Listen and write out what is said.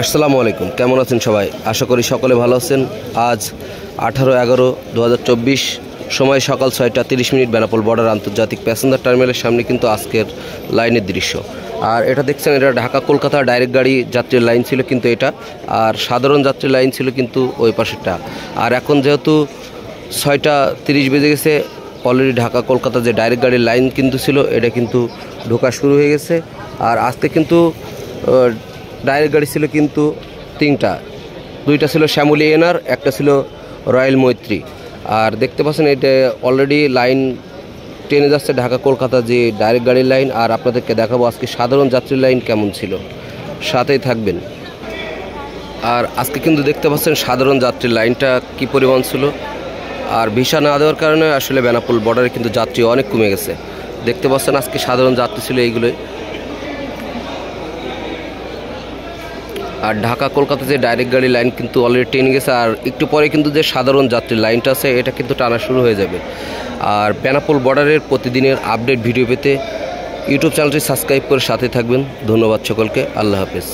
আসসালামু আলাইকুম, কেমন আছেন সবাই? আশা করি সকলে ভালো আছেন। আজ 18/11/2024, সময় সকাল 6টা 30 মিনিট, বেনাপোল বর্ডার আন্তর্জাতিক প্যাসেঞ্জার টার্মিনালের সামনে কিন্তু আজকের লাইনের দৃশ্য। আর এটা দেখছেন, এটা ঢাকা কলকাতা ডাইরেক্ট গাড়ি যাত্রীর লাইন ছিল কিন্তু এটা, আর সাধারণ যাত্রীর লাইন ছিল কিন্তু ওই পাশেরটা। আর এখন যেহেতু 6টা 30 বেজে গেছে, অলরেডি ঢাকা কলকাতা যে ডাইরেক্ট গাড়ির লাইন কিন্তু ছিল এটা কিন্তু ঢোকা শুরু হয়ে গেছে। আর আজকে কিন্তু ডাইরেক্ট গাড়ি ছিল কিন্তু দুইটা ছিল শ্যামলী এনআর, একটা ছিল রয়্যাল মৈত্রী। আর দেখতে পাচ্ছেন এটা অলরেডি লাইন ট্রেনে যাচ্ছে ঢাকা কলকাতা যে ডাইরেক্ট গাড়ির লাইন। আর আপনাদেরকে দেখাবো আজকে সাধারণ যাত্রীর লাইন কেমন ছিল, সাথেই থাকবেন। আর আজকে কিন্তু দেখতে পাচ্ছেন সাধারণ যাত্রীর লাইনটা কি পরিমাণ ছিল। আর ভিসা না দেওয়ার কারণে আসলে বেনাপোল বর্ডারে কিন্তু যাত্রী অনেক কমে গেছে। দেখতে পাচ্ছেন আজকে সাধারণ যাত্রী ছিল এইগুলোই। আর ঢাকা কলকাতা যে ডাইরেক্ট গাড়ি লাইন কিন্তু অলরেডি ট্রেনে গেছে। আর একটু পরে কিন্তু যে সাধারণ যাত্রীর লাইনটা আছে এটা কিন্তু টানা শুরু হয়ে যাবে। আর বেনাপোল বর্ডারের প্রতিদিনের আপডেট ভিডিও পেতে ইউটিউব চ্যানেলটি সাবস্ক্রাইব করে সাথে থাকবেন। ধন্যবাদ সকলকে, আল্লাহ হাফেজ।